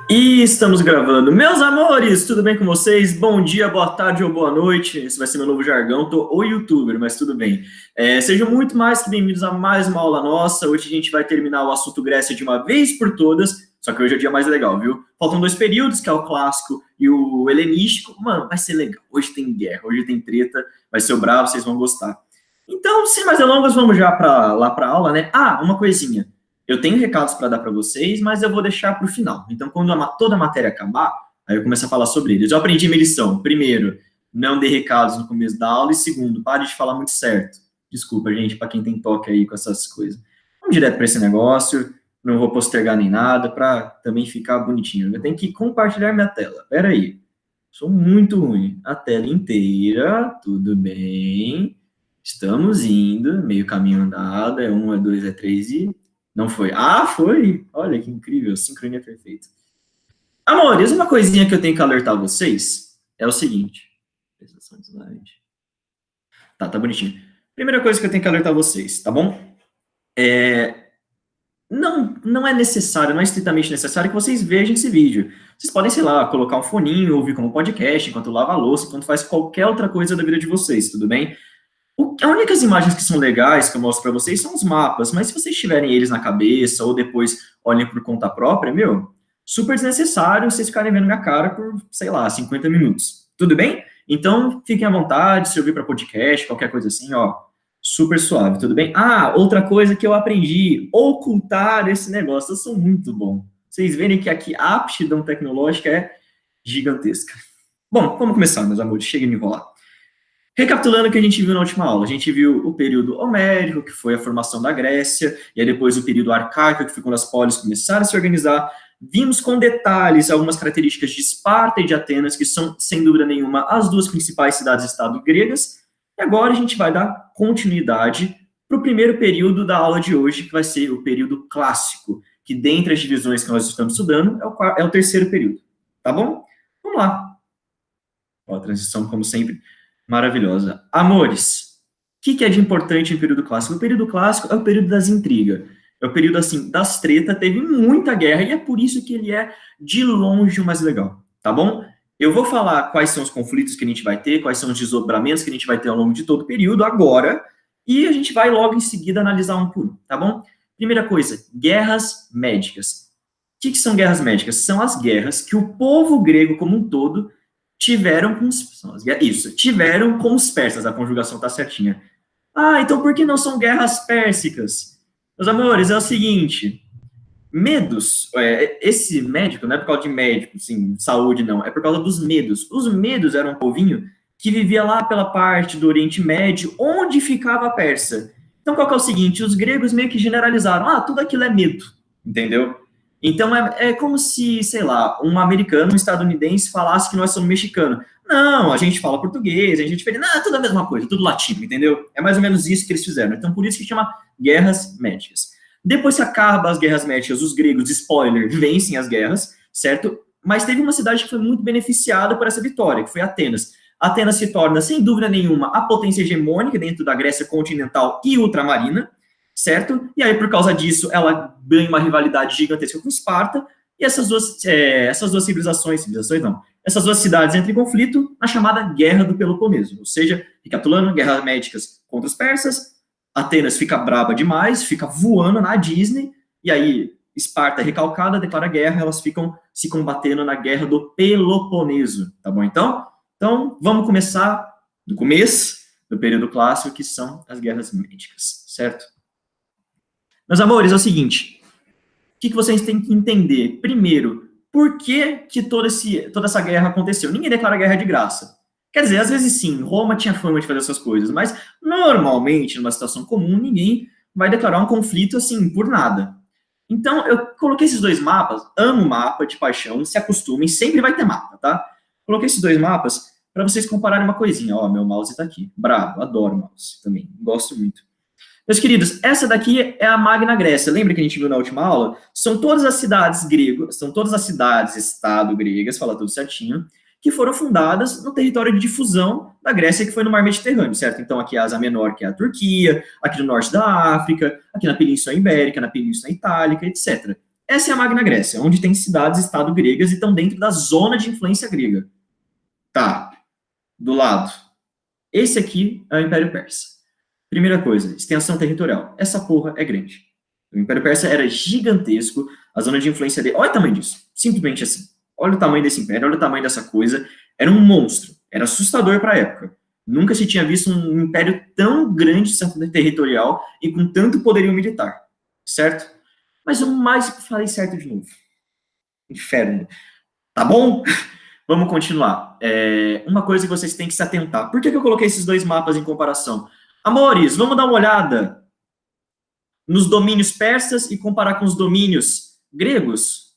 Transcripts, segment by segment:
E estamos gravando. Meus amores, tudo bem com vocês? Bom dia, boa tarde ou boa noite. Esse vai ser meu novo jargão. Tô o youtuber, mas tudo bem. Sejam muito mais que bem-vindos a mais uma aula nossa. Hoje a gente vai terminar o assunto Grécia de uma vez por todas. Só que hoje é o dia mais legal, viu? Faltam dois períodos, que é o clássico e o helenístico. Mano, vai ser legal. Hoje tem guerra, hoje tem treta. Vai ser o bravo, vocês vão gostar. Então, sem mais delongas, vamos já lá para a aula, né? Ah, uma coisinha. Eu tenho recados para dar para vocês, mas eu vou deixar para o final. Então, quando toda a matéria acabar, aí eu começo a falar sobre eles. Eu aprendi minha lição. Primeiro, não dê recados no começo da aula. E segundo, pare de falar muito certo. Desculpa, gente, para quem tem toque aí com essas coisas. Vamos direto para esse negócio. Não vou postergar nem nada, para também ficar bonitinho. Eu tenho que compartilhar minha tela. Pera aí. Sou muito ruim. A tela inteira, tudo bem. Estamos indo, meio caminho andado. É um, é dois, é três e... Não foi. Ah, foi! Olha que incrível, sincronia perfeita. Amores, uma coisinha que eu tenho que alertar vocês é o seguinte. Apresentação de slide. Tá bonitinho. Primeira coisa que eu tenho que alertar vocês, tá bom? Não é necessário, não é estritamente necessário que vocês vejam esse vídeo. Vocês podem, sei lá, colocar um foninho, ouvir como podcast, enquanto lava a louça, enquanto faz qualquer outra coisa da vida de vocês, tudo bem? As únicas imagens que são legais que eu mostro para vocês são os mapas, mas se vocês tiverem eles na cabeça ou depois olhem por conta própria, super desnecessário vocês ficarem vendo minha cara por, sei lá, 50 minutos. Tudo bem? Então, fiquem à vontade, se ouvir para podcast, qualquer coisa assim, ó, super suave, tudo bem? Ah, outra coisa que eu aprendi, ocultar esse negócio, eu sou muito bom. Vocês verem que aqui a aptidão tecnológica é gigantesca. Bom, vamos começar, meus amores, chega de me enrolar. Recapitulando o que a gente viu na última aula, a gente viu o período homérico, que foi a formação da Grécia, e aí depois o período arcaico, que foi quando as polis começaram a se organizar. Vimos com detalhes algumas características de Esparta e de Atenas, que são, sem dúvida nenhuma, as duas principais cidades-estado gregas. E agora a gente vai dar continuidade para o primeiro período da aula de hoje, que vai ser o período clássico, que dentre as divisões que nós estamos estudando, é o terceiro período. Tá bom? Vamos lá. Ó, a transição, como sempre, maravilhosa. Amores, o que é de importante em período clássico? O período clássico é o período das intrigas. É o período, assim, das tretas, teve muita guerra, e é por isso que ele é, de longe, o mais legal, tá bom? Eu vou falar quais são os conflitos que a gente vai ter, quais são os desdobramentos que a gente vai ter ao longo de todo o período, agora, e a gente vai logo em seguida analisar um por um, tá bom? Primeira coisa, guerras médicas. O que são guerras médicas? São as guerras que o povo grego como um todo tiveram com tiveram com os persas, a conjugação tá certinha. Ah, então por que não são guerras pérsicas? Meus amores, é o seguinte, medos, esse médico, não é por causa de médico, sim, saúde não, é por causa dos medos. Os medos eram um povinho que vivia lá pela parte do Oriente Médio, onde ficava a Pérsia. Então qual que é o seguinte, os gregos meio que generalizaram, tudo aquilo é medo, entendeu? Então, é como se, sei lá, um americano, um estadunidense falasse que nós somos mexicanos. Não, a gente fala português, a gente é diferente. Não, é tudo a mesma coisa, tudo latino, entendeu? É mais ou menos isso que eles fizeram. Então, por isso que chama guerras médicas. Depois que acaba as guerras médicas, os gregos, spoiler, vencem as guerras, certo? Mas teve uma cidade que foi muito beneficiada por essa vitória, que foi Atenas. Atenas se torna, sem dúvida nenhuma, a potência hegemônica dentro da Grécia continental e ultramarina, certo? E aí, por causa disso, ela ganha uma rivalidade gigantesca com Esparta, e essas duas civilizações não, essas duas cidades entram em conflito na chamada Guerra do Peloponeso, ou seja, recapitulando, guerras médicas contra os persas, Atenas fica braba demais, fica voando na Disney, e aí Esparta recalcada, declara guerra, elas ficam se combatendo na Guerra do Peloponeso, tá bom então? Então, vamos começar do começo do período clássico, que são as guerras médicas, certo? Meus amores, é o seguinte, o que vocês têm que entender? Primeiro, por que toda essa guerra aconteceu? Ninguém declara guerra de graça. Quer dizer, às vezes sim, Roma tinha fama de fazer essas coisas, mas normalmente, numa situação comum, ninguém vai declarar um conflito assim, por nada. Então, eu coloquei esses dois mapas, amo mapa de paixão, se acostumem, sempre vai ter mapa, tá? Coloquei esses dois mapas para vocês compararem uma coisinha. Ó, meu mouse tá aqui. Bravo, adoro mouse também, gosto muito. Meus queridos, essa daqui é a Magna Grécia. Lembra que a gente viu na última aula? São todas as cidades gregas, são todas as cidades-estado gregas, fala tudo certinho, que foram fundadas no território de difusão da Grécia, que foi no Mar Mediterrâneo, certo? Então, aqui a Ásia Menor, que é a Turquia, aqui no norte da África, aqui na Península Ibérica, na Península Itálica, etc. Essa é a Magna Grécia, onde tem cidades-estado gregas e estão dentro da zona de influência grega. Tá, do lado. Esse aqui é o Império Persa. Primeira coisa, extensão territorial. Essa porra é grande. O Império Persa era gigantesco, a zona de influência dele. Olha o tamanho disso. Simplesmente assim. Olha o tamanho desse império, olha o tamanho dessa coisa. Era um monstro. Era assustador para a época. Nunca se tinha visto um império tão grande de extensão territorial e com tanto poderio militar. Certo? Mas o mais falei certo de novo. Inferno. Tá bom? Vamos continuar. Uma coisa que vocês têm que se atentar. Por que eu coloquei esses dois mapas em comparação? Amores, vamos dar uma olhada nos domínios persas e comparar com os domínios gregos?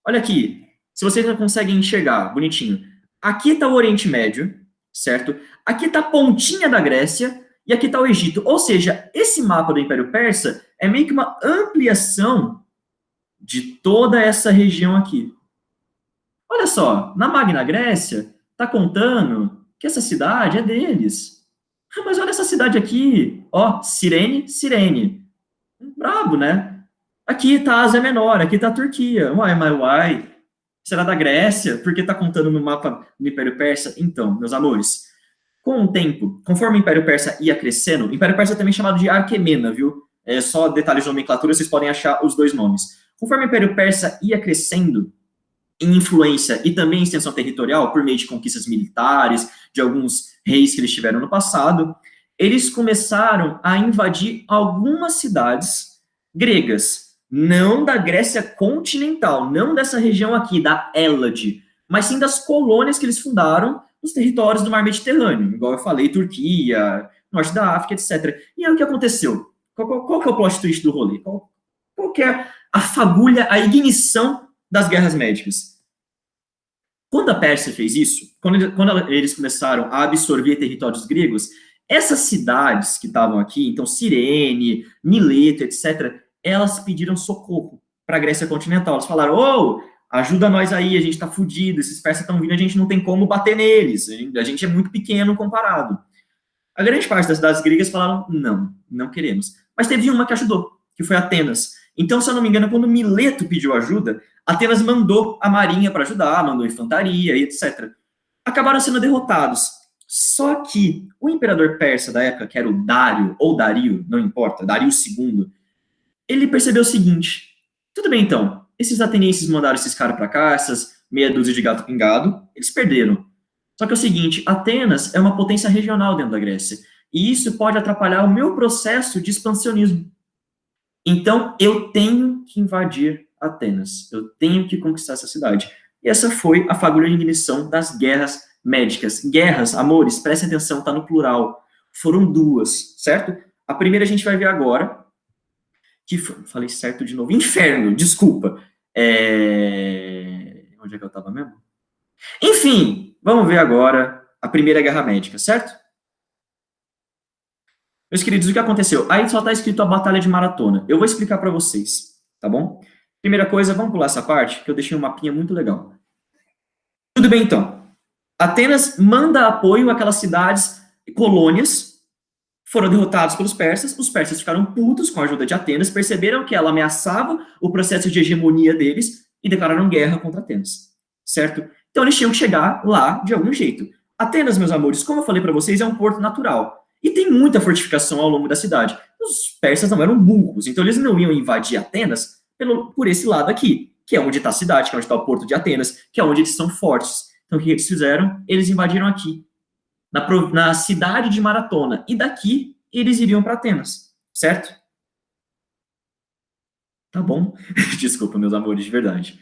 Olha aqui. Se vocês não conseguem enxergar, bonitinho. Aqui está o Oriente Médio, certo? Aqui está a pontinha da Grécia e aqui está o Egito. Ou seja, esse mapa do Império Persa é meio que uma ampliação de toda essa região aqui. Olha só, na Magna Grécia, está contando que essa cidade é deles. Mas olha essa cidade aqui, ó, Cirene, Cirene. Brabo, né? Aqui está a Ásia Menor, aqui está a Turquia. Uai. Será da Grécia? Porque está contando no mapa do Império Persa? Então, meus amores, com o tempo, conforme o Império Persa ia crescendo, o Império Persa é também chamado de Arquemena, viu? É só detalhes de nomenclatura, vocês podem achar os dois nomes. Conforme o Império Persa ia crescendo em influência e também em extensão territorial, por meio de conquistas militares, de alguns reis que eles tiveram no passado, eles começaram a invadir algumas cidades gregas, não da Grécia continental, não dessa região aqui, da Hélade, mas sim das colônias que eles fundaram nos territórios do mar Mediterrâneo, igual eu falei, Turquia, norte da África, etc. E aí o que aconteceu? Qual que é o plot twist do rolê? Qual que é a fagulha, a ignição das guerras médicas? Quando a Pérsia fez isso, quando eles começaram a absorver territórios gregos, essas cidades que estavam aqui, então Cirene, Mileto, etc., elas pediram socorro para a Grécia continental. Elas falaram, ajuda nós aí, a gente está fudido, esses persas estão vindo, a gente não tem como bater neles, a gente é muito pequeno comparado. A grande parte das cidades gregas falaram, não queremos. Mas teve uma que ajudou, que foi Atenas. Então, se eu não me engano, quando Mileto pediu ajuda, Atenas mandou a marinha para ajudar, mandou infantaria e etc. Acabaram sendo derrotados. Só que o imperador persa da época, que era o Dário, ou Dario, não importa, Dario II, ele percebeu o seguinte, tudo bem então, esses atenienses mandaram esses caras para cá, essas meia dúzia de gato pingado, eles perderam. Só que é o seguinte, Atenas é uma potência regional dentro da Grécia, e isso pode atrapalhar o meu processo de expansionismo. Então, eu tenho que invadir Atenas. Eu tenho que conquistar essa cidade. E essa foi a fagulha de ignição das guerras médicas. Guerras, amores, prestem atenção, está no plural. Foram duas, certo? A primeira a gente vai ver agora, que foi, falei certo de novo, inferno, desculpa. Onde é que eu estava mesmo? Enfim, vamos ver agora a Primeira Guerra Médica, certo? Meus queridos, o que aconteceu? Aí só está escrito a Batalha de Maratona. Eu vou explicar para vocês, tá bom? Primeira coisa, vamos pular essa parte, que eu deixei um mapinha muito legal. Tudo bem, então. Atenas manda apoio àquelas cidades e colônias, foram derrotados pelos persas, os persas ficaram putos com a ajuda de Atenas, perceberam que ela ameaçava o processo de hegemonia deles e declararam guerra contra Atenas, certo? Então eles tinham que chegar lá de algum jeito. Atenas, meus amores, como eu falei para vocês, é um porto natural. E tem muita fortificação ao longo da cidade. Os persas não eram burros, então eles não iam invadir Atenas por esse lado aqui, que é onde está a cidade, que é onde está o porto de Atenas, que é onde eles são fortes. Então o que eles fizeram? Eles invadiram aqui, na cidade de Maratona. E daqui eles iriam para Atenas, certo? Tá bom? Desculpa, meus amores, de verdade.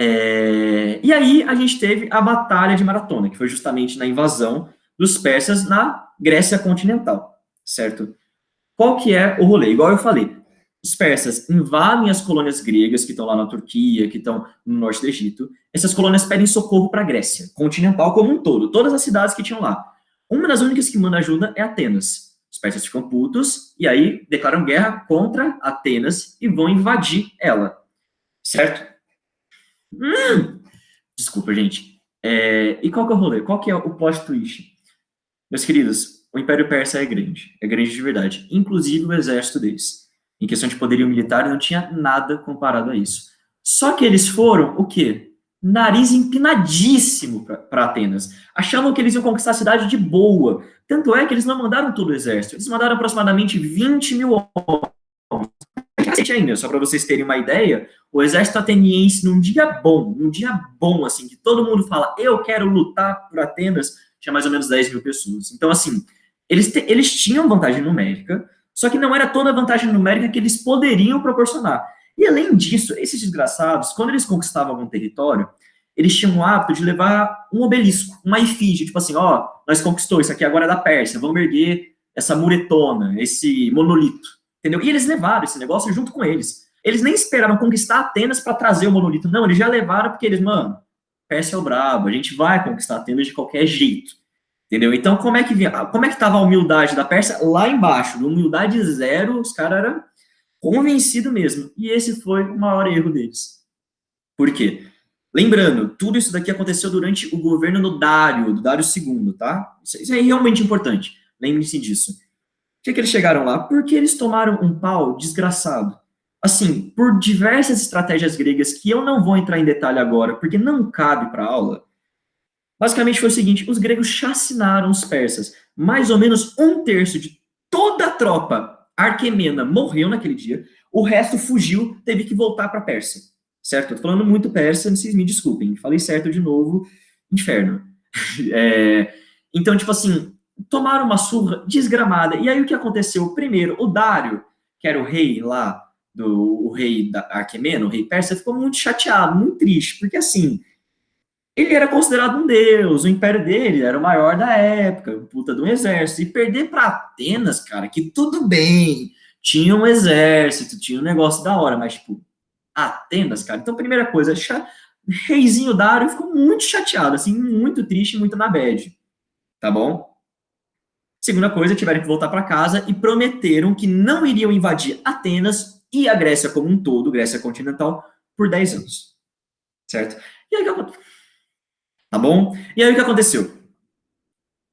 E aí a gente teve a Batalha de Maratona, que foi justamente na invasão dos persas na Grécia continental, certo? Qual que é o rolê? Igual eu falei, os persas invadem as colônias gregas que estão lá na Turquia, que estão no norte do Egito. Essas colônias pedem socorro para a Grécia continental como um todo, todas as cidades que tinham lá. Uma das únicas que manda ajuda é Atenas. Os persas ficam putos e aí declaram guerra contra Atenas e vão invadir ela, certo? Desculpa, gente. E qual que é o rolê? Qual que é o plot twist? Meus queridos, o Império Persa é grande de verdade, inclusive o exército deles. Em questão de poderio militar, não tinha nada comparado a isso. Só que eles foram, o quê? Nariz empinadíssimo para Atenas. Achavam que eles iam conquistar a cidade de boa. Tanto é que eles não mandaram todo o exército. Eles mandaram aproximadamente 20 mil homens. Ainda, só para vocês terem uma ideia, o exército ateniense, num dia bom, assim, que todo mundo fala, eu quero lutar por Atenas, tinha mais ou menos 10 mil pessoas. Então, assim, eles tinham vantagem numérica, só que não era toda a vantagem numérica que eles poderiam proporcionar. E além disso, esses desgraçados, quando eles conquistavam algum território, eles tinham o hábito de levar um obelisco, uma efígie, tipo assim, ó, nós conquistou, isso aqui agora é da Pérsia, vamos erguer essa muretona, esse monolito, entendeu? E eles levaram esse negócio junto com eles. Eles nem esperaram conquistar Atenas para trazer o monolito, não, eles já levaram porque eles, mano, Pérsia é o brabo, a gente vai conquistar Atenas de qualquer jeito. Entendeu? Então, como é que estava a humildade da Pérsia? Lá embaixo, humildade zero, os caras eram convencidos mesmo. E esse foi o maior erro deles. Por quê? Lembrando, tudo isso daqui aconteceu durante o governo do Dário II, tá? Isso é realmente importante. Lembre-se disso. Por que eles chegaram lá? Porque eles tomaram um pau desgraçado. Assim, por diversas estratégias gregas que eu não vou entrar em detalhe agora, porque não cabe para aula. Basicamente foi o seguinte, os gregos chacinaram os persas. Mais ou menos um terço de toda a tropa arquemena morreu naquele dia, o resto fugiu, teve que voltar para a Pérsia. Certo? Estou falando muito persa, vocês me desculpem. Falei certo de novo, inferno. Então, tipo assim, tomaram uma surra desgramada. E aí o que aconteceu? Primeiro, o Dário, que era o rei lá, o rei da Arquemena, o rei persa, ficou muito chateado, muito triste, porque assim, ele era considerado um deus, o império dele era o maior da época, puta de um exército. E perder para Atenas, cara, que tudo bem, tinha um exército, tinha um negócio da hora, mas, tipo, Atenas, cara. Então, primeira coisa, reizinho Dário ficou muito chateado, assim, muito triste, muito na bad, tá bom? Segunda coisa, tiveram que voltar para casa e prometeram que não iriam invadir Atenas e a Grécia como um todo, Grécia continental, por 10 anos, certo? E aí, tá bom? E aí o que aconteceu?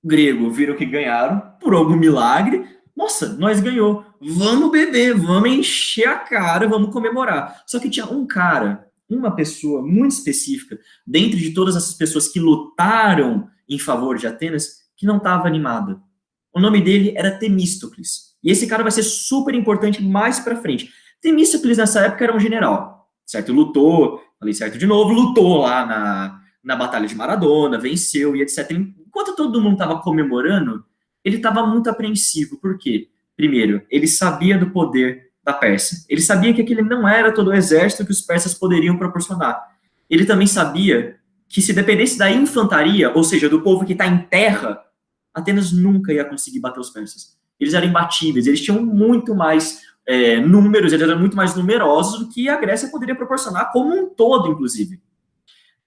O grego viram que ganharam, por algum milagre. Nossa, nós ganhou. Vamos beber, vamos encher a cara, vamos comemorar. Só que tinha um cara, uma pessoa muito específica, dentre de todas essas pessoas que lutaram em favor de Atenas, que não estava animada. O nome dele era Temístocles. E esse cara vai ser super importante mais para frente. Temístocles, nessa época, era um general, certo? Lutou, falei certo de novo, lutou lá na Batalha de Maradona, venceu e etc. Enquanto todo mundo estava comemorando, ele estava muito apreensivo. Por quê? Primeiro, ele sabia do poder da Pérsia. Ele sabia que aquele não era todo o exército que os persas poderiam proporcionar. Ele também sabia que se dependesse da infantaria, ou seja, do povo que está em terra, Atenas nunca ia conseguir bater os persas. Eles eram imbatíveis, eles tinham muito mais números, eles eram muito mais numerosos do que a Grécia poderia proporcionar, como um todo, inclusive.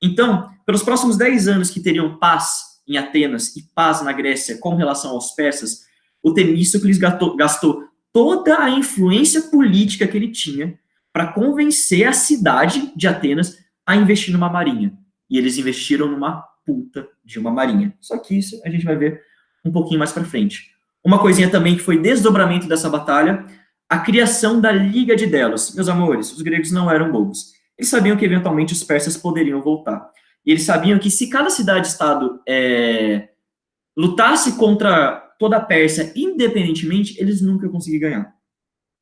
Então, pelos próximos 10 anos que teriam paz em Atenas e paz na Grécia com relação aos persas, o Temístocles gastou toda a influência política que ele tinha para convencer a cidade de Atenas a investir numa marinha. E eles investiram numa puta de uma marinha. Só que isso a gente vai ver um pouquinho mais para frente. Uma coisinha também que foi desdobramento dessa batalha, a criação da Liga de Delos. Meus amores, os gregos não eram bobos. Eles sabiam que eventualmente os persas poderiam voltar. E eles sabiam que se cada cidade-estado lutasse contra toda a Pérsia independentemente, eles nunca iam conseguir ganhar.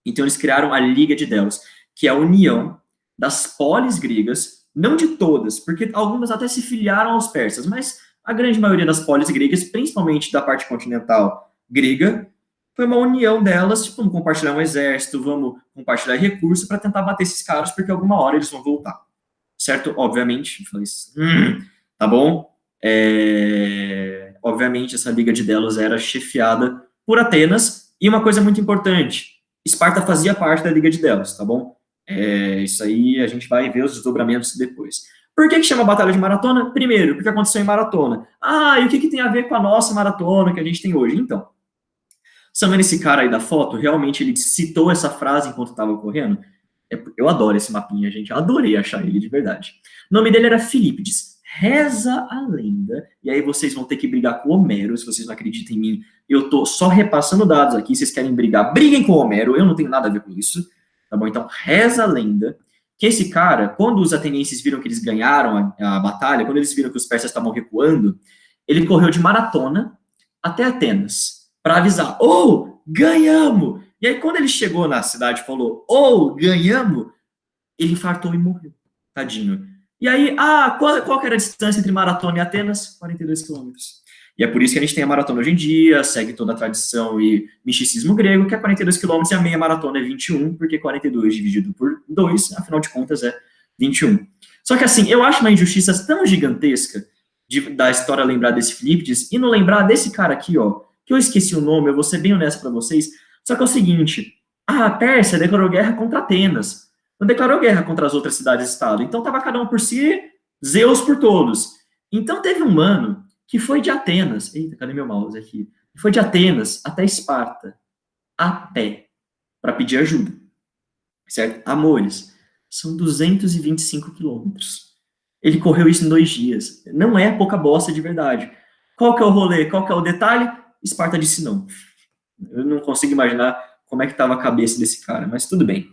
Então eles criaram a Liga de Delos, que é a união das polis gregas, não de todas, porque algumas até se filiaram aos persas, mas a grande maioria das polis gregas, principalmente da parte continental grega, foi uma união delas, tipo, vamos compartilhar um exército, vamos compartilhar recursos para tentar bater esses caras, porque alguma hora eles vão voltar. Certo? Obviamente, eu falei assim, tá bom? Obviamente, essa Liga de Delos era chefiada por Atenas, e uma coisa muito importante, Esparta fazia parte da Liga de Delos, tá bom? Isso aí a gente vai ver os desdobramentos depois. Por que chama Batalha de Maratona? Primeiro, porque aconteceu em Maratona. Ah, e o que tem a ver com a nossa maratona que a gente tem hoje? Então, sabendo esse cara aí da foto, realmente ele citou essa frase enquanto estava correndo? Eu adoro esse mapinha, gente. Eu adorei achar ele de verdade. O nome dele era Filipides. Reza a lenda. E aí vocês vão ter que brigar com o Homero, se vocês não acreditam em mim. Eu tô só repassando dados aqui. Vocês querem brigar? Briguem com o Homero. Eu não tenho nada a ver com isso. Tá bom? Então, reza a lenda que esse cara, quando os atenienses viram que eles ganharam a batalha, quando eles viram que os persas estavam recuando, ele correu de maratona até Atenas para avisar: oh, ganhamos! E aí, quando ele chegou na cidade e falou: oh, ganhamos, ele infartou e morreu. Tadinho. E aí, qual que era a distância entre maratona e Atenas? 42 quilômetros. E é por isso que a gente tem a maratona hoje em dia, segue toda a tradição e misticismo grego, que é 42 quilômetros e a meia maratona é 21, porque 42 dividido por 2, afinal de contas, é 21. Só que assim, eu acho uma injustiça tão gigantesca da história lembrar desse Filipides e não lembrar desse cara aqui, ó, que eu esqueci o nome, eu vou ser bem honesto para vocês, só que é o seguinte, a Pérsia declarou guerra contra Atenas, não declarou guerra contra as outras cidades-estado, então tava cada um por si, Zeus por todos. Então teve um mano que foi de Atenas, eita, cadê meu mouse aqui? Foi de Atenas até Esparta, a pé, para pedir ajuda, certo? Amores, são 225 quilômetros. Ele correu isso em 2 dias. Não é pouca bosta de verdade. Qual que é o rolê? Qual que é o detalhe? Esparta disse não. Eu não consigo imaginar como é que estava a cabeça desse cara, mas tudo bem.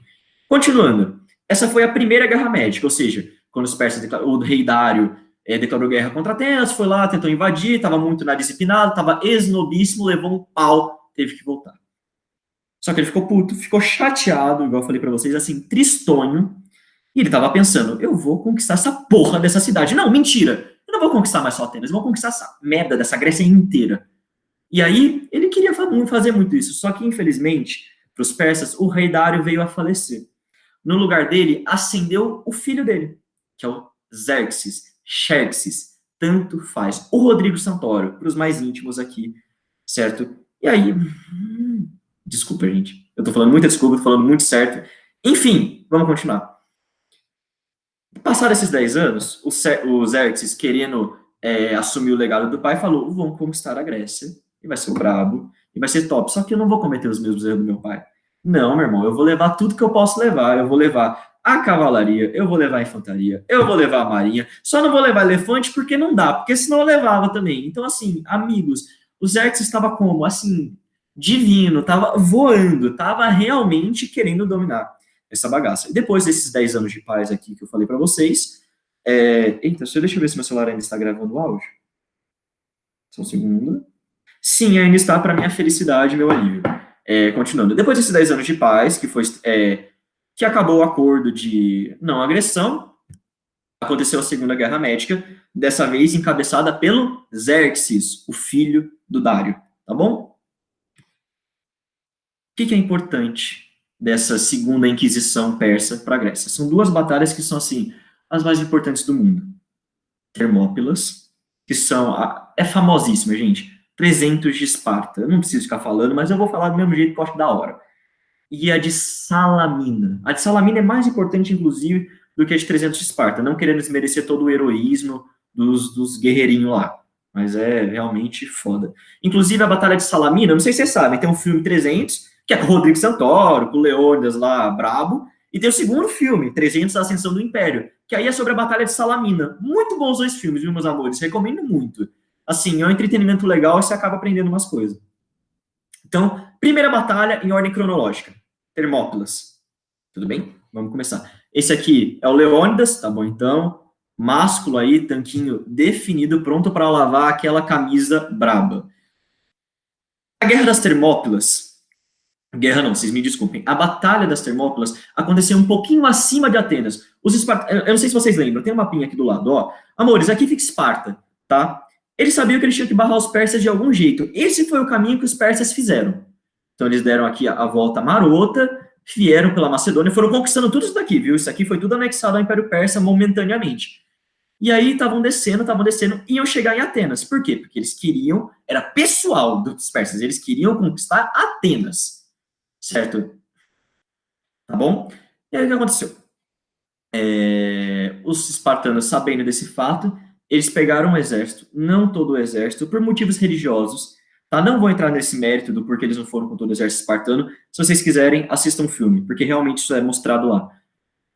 Continuando, essa foi a primeira guerra médica, ou seja, quando os persas, o rei Dário declarou guerra contra Atenas, foi lá, tentou invadir, estava muito na disciplinada, estava esnobíssimo, levou um pau, teve que voltar. Só que ele ficou puto, ficou chateado, igual eu falei para vocês, assim, tristonho, e ele estava pensando, eu vou conquistar essa porra dessa cidade. Não, mentira, eu não vou conquistar mais só Atenas, eu vou conquistar essa merda dessa Grécia inteira. E aí, ele queria fazer muito isso, só que, infelizmente, para os persas, o rei Dário veio a falecer. No lugar dele, ascendeu o filho dele, que é o Xerxes, tanto faz. O Rodrigo Santoro, para os mais íntimos aqui, certo? E aí, desculpa, gente, eu tô falando muita desculpa, tô falando muito certo. Enfim, vamos continuar. Passados esses 10 anos, o Xerxes, querendo assumir o legado do pai, falou, vamos conquistar a Grécia, e vai ser o brabo, e vai ser top, só que eu não vou cometer os mesmos erros do meu pai. Não, meu irmão, eu vou levar tudo que eu posso levar. Eu vou levar a cavalaria, eu vou levar a infantaria, eu vou levar a marinha. Só não vou levar elefante porque não dá, porque senão eu levava também. Então, assim, amigos, o Xerxes estava como? Assim, divino, estava voando, estava realmente querendo dominar essa bagaça. E depois desses 10 anos de paz aqui que eu falei para vocês, eita, deixa eu ver se meu celular ainda está gravando o áudio. Só um segundo. Sim, ainda está, para minha felicidade, meu alívio. Continuando, depois desses 10 anos de paz, que acabou o acordo de não agressão, aconteceu a Segunda Guerra Médica, dessa vez encabeçada pelo Xerxes, o filho do Dário, tá bom? O que é importante dessa Segunda Inquisição Persa para a Grécia? São 2 batalhas que são, assim, as mais importantes do mundo. Termópilas, que é famosíssima, gente. 300 de Esparta. Eu não preciso ficar falando, mas eu vou falar do mesmo jeito que eu acho da hora. E a de Salamina. A de Salamina é mais importante, inclusive, do que a de 300 de Esparta, não querendo desmerecer todo o heroísmo dos guerreirinhos lá. Mas é realmente foda. Inclusive, a Batalha de Salamina, não sei se vocês sabem, tem um filme 300, que é com o Rodrigo Santoro, com o Leônidas lá, brabo, e tem o segundo filme, 300, a Ascensão do Império, que aí é sobre a Batalha de Salamina. Muito bons 2 filmes, viu, meus amores? Recomendo muito. Assim, é um entretenimento legal e você acaba aprendendo umas coisas. Então, primeira batalha em ordem cronológica. Termópilas. Tudo bem? Vamos começar. Esse aqui é o Leônidas, tá bom então? Másculo aí, tanquinho definido, pronto para lavar aquela camisa braba. A Guerra das Termópilas. Guerra não, vocês me desculpem. A Batalha das Termópilas aconteceu um pouquinho acima de Atenas. Eu não sei se vocês lembram, tem um mapinha aqui do lado, ó. Amores, aqui fica Esparta, tá? Eles sabiam que eles tinham que barrar os persas de algum jeito. Esse foi o caminho que os persas fizeram. Então, eles deram aqui a volta marota, vieram pela Macedônia, foram conquistando tudo isso daqui, viu? Isso aqui foi tudo anexado ao Império Persa momentaneamente. E aí, estavam descendo, e iam chegar em Atenas. Por quê? Porque eles queriam, era pessoal dos persas, eles queriam conquistar Atenas. Certo? Tá bom? E aí, o que aconteceu? Os espartanos, sabendo desse fato, eles pegaram o exército, não todo o exército, por motivos religiosos, tá? Não vou entrar nesse mérito do porquê eles não foram com todo o exército espartano. Se vocês quiserem, assistam o filme, porque realmente isso é mostrado lá.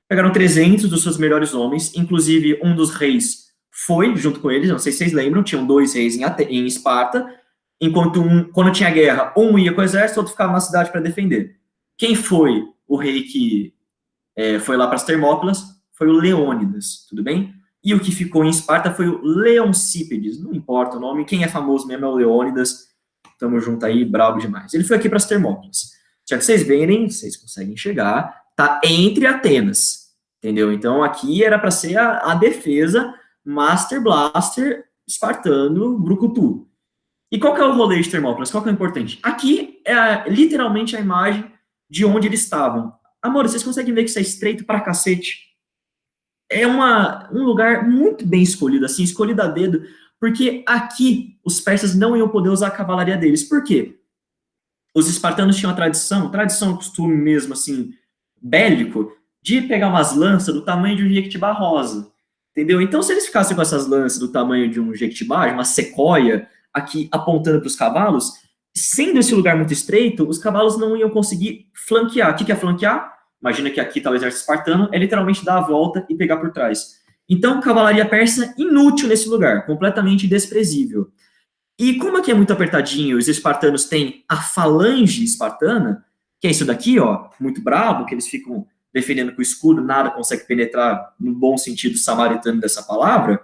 Pegaram 300 dos seus melhores homens, inclusive um dos reis foi junto com eles, não sei se vocês lembram, tinham 2 reis em Esparta, enquanto quando tinha guerra, um ia com o exército, outro ficava na cidade para defender. Quem foi o rei que foi lá para as Termópilas, foi o Leônidas, tudo bem? E o que ficou em Esparta foi o Leoncípedes, não importa o nome, quem é famoso mesmo é o Leônidas, tamo junto aí, brabo demais. Ele foi aqui para as Termópilas. Já que vocês verem, vocês conseguem chegar, tá entre Atenas, entendeu? Então aqui era para ser a defesa Master Blaster espartano Brucutu. E qual que é o rolê de Termópilas? Qual que é o importante? Aqui é literalmente a imagem de onde eles estavam. Amor, vocês conseguem ver que isso é estreito pra cacete? É um lugar muito bem escolhido, assim, escolhido a dedo, porque aqui os persas não iam poder usar a cavalaria deles. Por quê? Os espartanos tinham a tradição, costume mesmo, assim, bélico, de pegar umas lanças do tamanho de um jequitibá rosa, entendeu? Então, se eles ficassem com essas lanças do tamanho de um jequitibá, de uma sequoia, aqui apontando para os cavalos, sendo esse lugar muito estreito, os cavalos não iam conseguir flanquear. O que é flanquear? Imagina que aqui está o exército espartano, é literalmente dar a volta e pegar por trás. Então, cavalaria persa inútil nesse lugar, completamente desprezível. E como aqui é muito apertadinho, os espartanos têm a falange espartana, que é isso daqui, ó, muito brabo, que eles ficam defendendo com o escudo, nada consegue penetrar no bom sentido samaritano dessa palavra,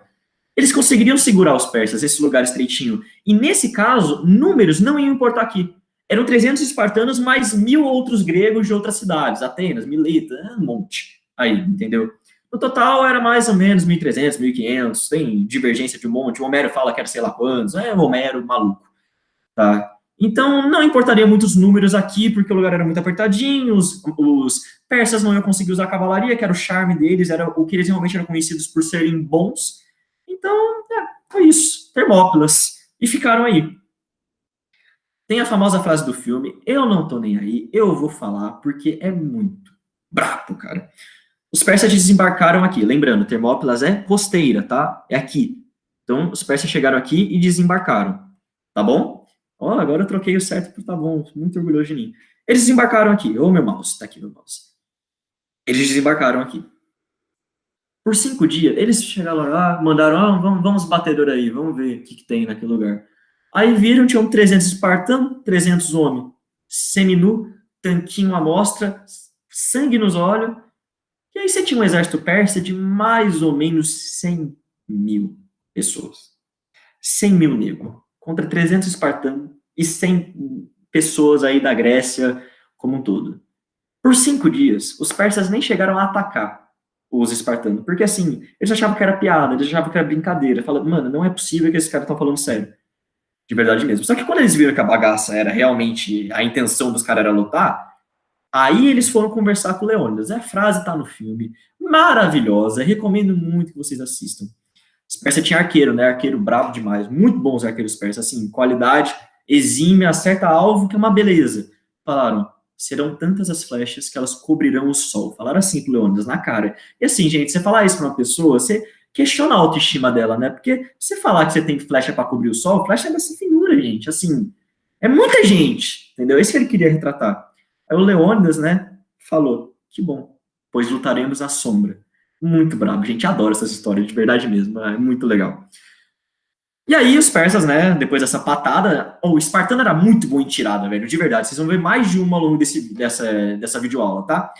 eles conseguiriam segurar os persas, esse lugar estreitinho. E nesse caso, números não iam importar aqui. Eram 300 espartanos mais 1.000 outros gregos de outras cidades, Atenas, Mileta, um monte. Aí, entendeu? No total era mais ou menos 1.300, 1.500, tem divergência de um monte. O Homero fala que era sei lá quantos, o Homero maluco, tá? Então não importaria muitos números aqui, porque o lugar era muito apertadinho, os persas não iam conseguir usar a cavalaria, que era o charme deles, era o que eles realmente eram conhecidos por serem bons. Então, foi isso, Termópilas. E ficaram aí. Tem a famosa frase do filme, eu não tô nem aí, eu vou falar, porque é muito brabo, cara. Os persas desembarcaram aqui. Lembrando, Termópilas é costeira, tá? É aqui. Então, os persas chegaram aqui e desembarcaram. Tá bom? Ó, agora eu troquei o certo por tá bom. Muito orgulhoso de mim. Eles desembarcaram aqui. Ô, meu mouse. Tá aqui meu mouse. Eles desembarcaram aqui. Por 5 dias, eles chegaram lá, mandaram, vamos batedor aí, vamos ver o que tem naquele lugar. Aí viram, tinham 300 espartanos, 300 homens, seminu, tanquinho à mostra, sangue nos olhos. E aí você tinha um exército persa de mais ou menos 100 mil pessoas. 100 mil negros. Contra 300 espartanos e 100 pessoas aí da Grécia como um todo. Por 5 dias, os persas nem chegaram a atacar os espartanos. Porque assim, eles achavam que era piada, eles achavam que era brincadeira. Falaram, mano, não é possível que esses caras estão falando sério. De verdade mesmo. Só que quando eles viram que a bagaça era realmente, a intenção dos caras era lutar, aí eles foram conversar com o Leônidas. A frase tá no filme, maravilhosa, recomendo muito que vocês assistam. Os persas tinham arqueiro, né? Arqueiro brabo demais, muito bons arqueiros persas, assim, qualidade, exime, acerta alvo, que é uma beleza. Falaram, serão tantas as flechas que elas cobrirão o sol. Falaram assim pro Leônidas, na cara. E assim, gente, você falar isso pra uma pessoa, você questiona a autoestima dela, né? Porque você falar que você tem flecha para cobrir o sol, flecha é dessa figura, gente, assim, é muita gente, entendeu? Esse que ele queria retratar. Aí o Leônidas, né, falou, que bom, pois lutaremos à sombra. Muito brabo, gente, adora essas histórias, de verdade mesmo, é muito legal. E aí os persas, né, depois dessa patada, o espartano era muito bom em tirada, velho, de verdade, vocês vão ver mais de uma ao longo dessa videoaula, tá?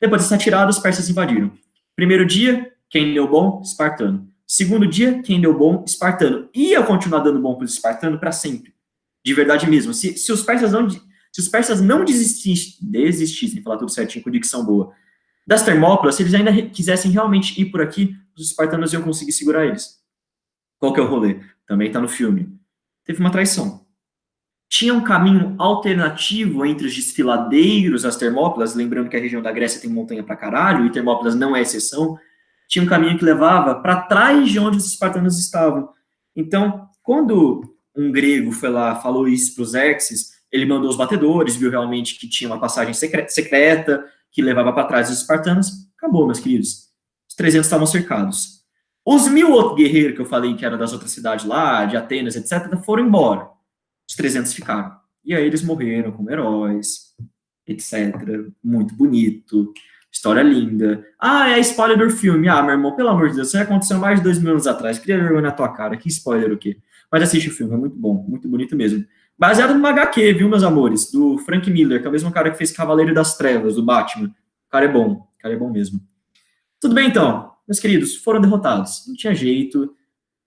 Depois dessa tirada, os persas invadiram. Primeiro dia, quem deu bom? Espartano. Segundo dia, quem deu bom? Espartano. Ia continuar dando bom para os espartanos para sempre, de verdade mesmo. Se os persas não desistissem, falar tudo certinho com dicção boa, das Termópilas, se eles ainda quisessem realmente ir por aqui, os espartanos iam conseguir segurar eles. Qual que é o rolê? Também está no filme. Teve uma traição. Tinha um caminho alternativo entre os desfiladeiros das Termópilas, lembrando que a região da Grécia tem montanha pra caralho, e Termópilas não é exceção. Tinha um caminho que levava para trás de onde os espartanos estavam. Então, quando um grego foi lá, falou isso para os Xerxes, ele mandou os batedores, viu realmente que tinha uma passagem secreta que levava para trás dos espartanos. Acabou, meus queridos. Os 300 estavam cercados. Os 1.000 outros guerreiros que eu falei que eram das outras cidades lá, de Atenas, etc., foram embora. Os 300 ficaram. E aí eles morreram como heróis, etc. Muito bonito. História linda. Ah, é spoiler do filme. Ah, meu irmão, pelo amor de Deus, isso aconteceu mais de 2.000 anos atrás. Queria vergonha na tua cara. Que spoiler o quê? Mas assiste o filme, é muito bom, muito bonito mesmo. Baseado numa HQ, viu, meus amores? Do Frank Miller, que é o mesmo cara que fez Cavaleiro das Trevas, do Batman. O cara é bom. O cara é bom mesmo. Tudo bem, então. Meus queridos, foram derrotados. Não tinha jeito,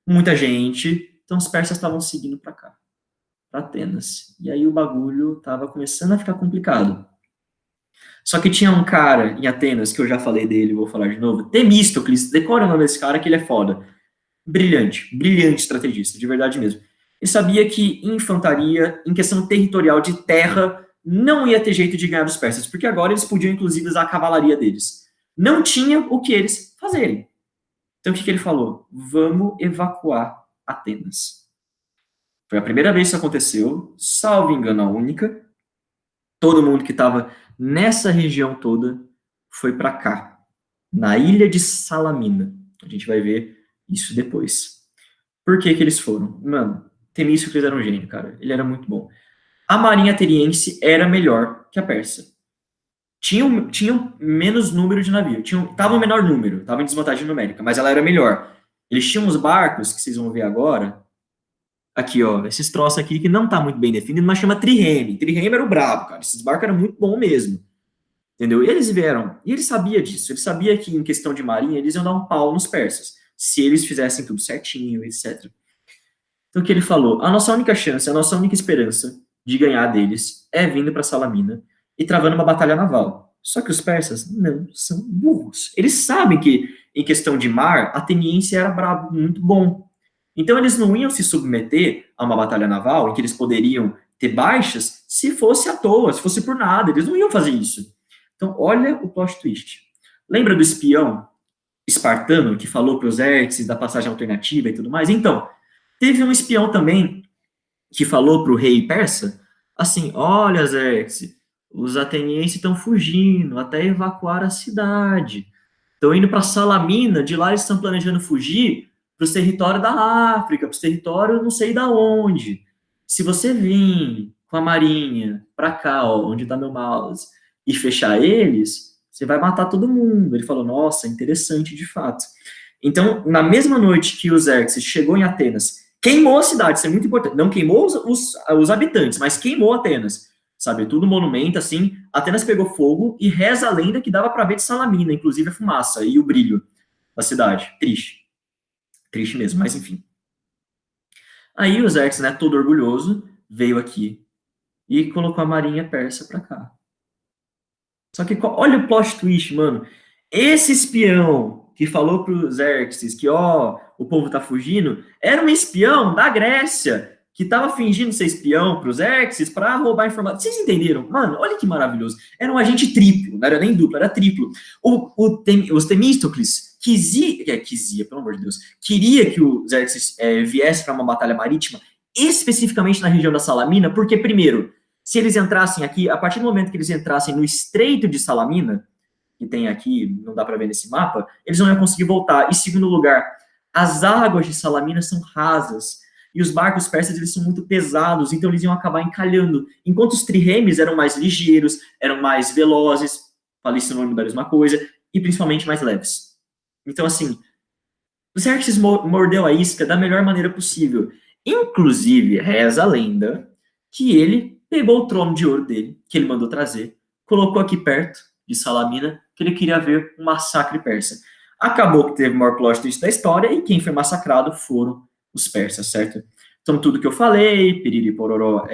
muita gente. Então os persas estavam seguindo para cá, para Atenas. E aí o bagulho estava começando a ficar complicado. Só que tinha um cara em Atenas, que eu já falei dele, vou falar de novo, Temístocles, decora o nome desse cara que ele é foda. Brilhante, brilhante estrategista, de verdade mesmo. Ele sabia que em infantaria, em questão territorial de terra, não ia ter jeito de ganhar dos persas, porque agora eles podiam inclusive usar a cavalaria deles. Não tinha o que eles fazerem. Então o que ele falou? Vamos evacuar Atenas. Foi a primeira vez que isso aconteceu, salvo engano a única. Todo mundo que estava nessa região toda foi para cá, na ilha de Salamina. A gente vai ver isso depois. Por que que eles foram? Mano, Temístocles era um gênio, cara. Ele era muito bom. A marinha ateniense era melhor que a persa. Tinham menos número de navio. Tava um menor número, tava em desvantagem numérica, mas ela era melhor. Eles tinham os barcos, que vocês vão ver agora. Aqui, ó, esses troços aqui que não tá muito bem definido, mas chama trireme. Trireme era o brabo, cara. Esses barcos eram muito bom mesmo. Entendeu? E eles vieram, e ele sabia disso. Ele sabia que em questão de marinha, eles iam dar um pau nos persas, se eles fizessem tudo certinho, etc. Então o que ele falou? A nossa única chance, a nossa única esperança de ganhar deles é vindo para Salamina e travando uma batalha naval. Só que os persas não são burros. Eles sabem que, em questão de mar, a ateniense era brabo, muito bom. Então eles não iam se submeter a uma batalha naval em que eles poderiam ter baixas se fosse à toa, se fosse por nada. Eles não iam fazer isso. Então olha o plot twist. Lembra do espião espartano que falou para os Xerxes da passagem alternativa e tudo mais? Então, teve um espião também que falou para o rei persa, assim, olha, Xerxes, os atenienses estão fugindo até evacuar a cidade. Estão indo para Salamina, de lá eles estão planejando fugir para os territórios da África, para os territórios não sei da onde. Se você vir com a marinha para cá, ó, onde está meu mouse, e fechar eles, você vai matar todo mundo. Ele falou, nossa, interessante de fato. Então, na mesma noite que o Xerxes chegou em Atenas, queimou a cidade, isso é muito importante. Não queimou os habitantes, mas queimou Atenas. Sabe, tudo monumento, assim. Atenas pegou fogo e reza a lenda que dava para ver de Salamina, inclusive a fumaça e o brilho da cidade. Triste. Triste mesmo, mas enfim. Aí o Xerxes, né, todo orgulhoso, veio aqui e colocou a marinha persa para cá. Só que olha o plot twist, mano. Esse espião que falou pro Xerxes que, ó, o povo tá fugindo, era um espião da Grécia que tava fingindo ser espião pro Xerxes para roubar informação. Vocês entenderam? Mano, olha que maravilhoso. Era um agente triplo, não era nem duplo, era triplo. Os Temístocles quisia, pelo amor de Deus, queria que o Xerxes viesse para uma batalha marítima, especificamente na região da Salamina, porque, primeiro, se eles entrassem aqui, a partir do momento que eles entrassem no Estreito de Salamina, que tem aqui, não dá para ver nesse mapa, eles não iam conseguir voltar. E segundo lugar, as águas de Salamina são rasas, e os barcos persas eles são muito pesados, então eles iam acabar encalhando. Enquanto os triremes eram mais ligeiros, eram mais velozes, falei sinônimo da mesma coisa, e principalmente mais leves. Então, assim, o Xerxes mordeu a isca da melhor maneira possível. Inclusive, reza a lenda que ele pegou o trono de ouro dele, que ele mandou trazer, colocou aqui perto de Salamina, que ele queria ver um massacre persa. Acabou que teve o maior plot twist da história, e quem foi massacrado foram os persas, certo? Então, tudo que eu falei, piriri pororó,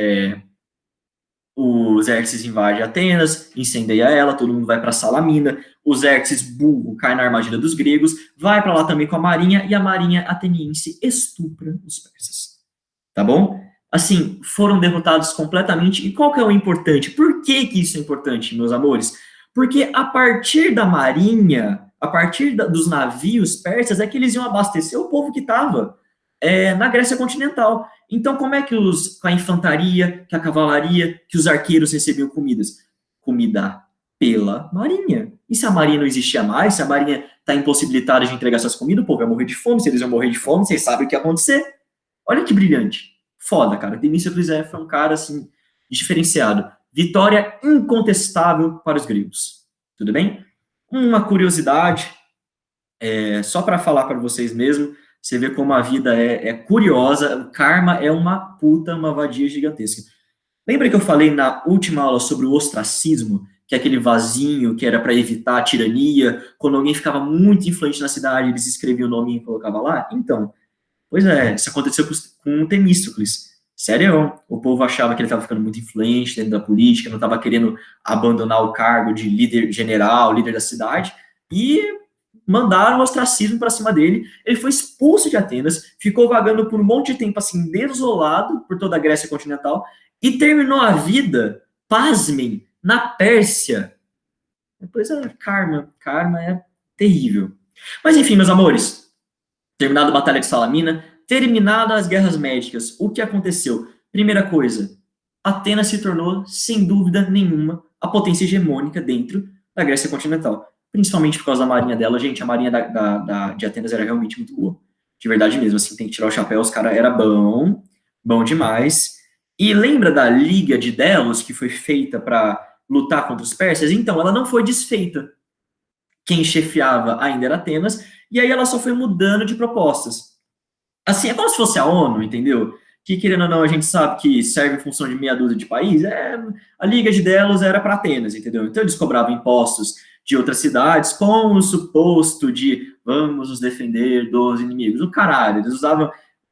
o Xerxes invade Atenas, incendeia ela, todo mundo vai para Salamina, o Xerxes burro cai na armadilha dos gregos, vai para lá também com a marinha, e a marinha ateniense estupra os persas. Tá bom? Assim, foram derrotados completamente. E qual que é o importante? Por que que isso é importante, meus amores? Porque a partir da marinha, a partir dos navios persas, é que eles iam abastecer o povo que estava na Grécia continental. Então, como é que com a infantaria, que a cavalaria, que os arqueiros recebiam comidas? Comida pela marinha. E se a marinha não existia mais, se a marinha está impossibilitada de entregar essas comidas, o povo vai morrer de fome. Se eles vão morrer de fome, vocês sabem o que ia acontecer. Olha que brilhante. Foda, cara. Temístocles foi um cara, assim, diferenciado. Vitória incontestável para os gregos. Tudo bem? Uma curiosidade, só para falar para vocês mesmo, você vê como a vida é curiosa, o karma é uma puta, uma vadia gigantesca. Lembra que eu falei na última aula sobre o ostracismo, que é aquele vasinho que era para evitar a tirania. Quando alguém ficava muito influente na cidade, eles escreviam o nome e colocavam lá. Então, pois é, isso aconteceu com o Temístocles. Sério, o povo achava que ele estava ficando muito influente dentro da política, não estava querendo abandonar o cargo de líder general, líder da cidade, e mandaram o ostracismo para cima dele. Ele foi expulso de Atenas, ficou vagando por um monte de tempo assim, desolado por toda a Grécia continental, e terminou a vida, pasmem, na Pérsia. Depois é karma é terrível. Mas enfim, meus amores, terminada a Batalha de Salamina, terminadas as guerras médicas, o que aconteceu? Primeira coisa, Atenas se tornou, sem dúvida nenhuma, a potência hegemônica dentro da Grécia continental. Principalmente por causa da marinha dela. Gente, a marinha de Atenas era realmente muito boa. De verdade mesmo, assim, tem que tirar o chapéu, os caras era bom demais. E lembra da Liga de Delos, que foi feita para lutar contra os persas? Então, ela não foi desfeita. Quem chefiava ainda era Atenas, e aí ela só foi mudando de propostas. Assim, é como se fosse a ONU, entendeu? Que, querendo ou não, a gente sabe que serve em função de meia dúzia de países. A Liga de Delos era para Atenas, entendeu? Então eles cobravam impostos de outras cidades com o suposto de vamos nos defender dos inimigos. O caralho, eles usavam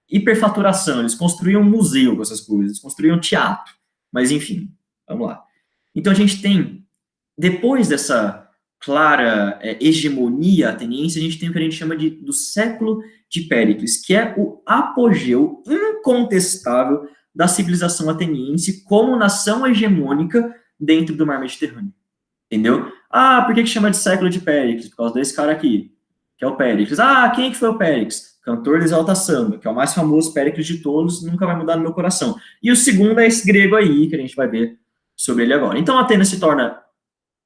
hiperfaturação, eles construíam um museu com essas coisas, eles construíam teatro. Mas enfim, vamos lá. Então a gente tem, depois dessa clara hegemonia ateniense, a gente tem o que a gente chama do século de Péricles, que é o apogeu incontestável da civilização ateniense como nação hegemônica dentro do mar Mediterrâneo. Entendeu? Ah, por que chama de século de Péricles? Por causa desse cara aqui, que é o Péricles. Ah, quem é que foi o Péricles? Cantor de exalta samba, que é o mais famoso Péricles de todos, nunca vai mudar no meu coração. E o segundo é esse grego aí, que a gente vai ver sobre ele agora. Então, Atenas se torna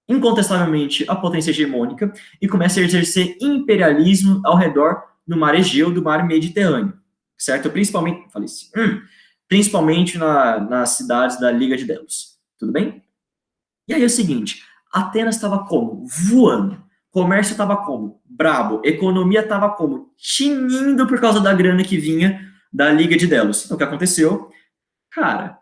incontestavelmente a potência hegemônica e começa a exercer imperialismo ao redor do mar Egeu, do mar Mediterrâneo, certo? Principalmente nas cidades da Liga de Delos, tudo bem? E aí é o seguinte, Atenas estava como? Voando. Comércio estava como? Brabo. Economia estava como? Tinindo por causa da grana que vinha da Liga de Delos. Então, o que aconteceu? Cara,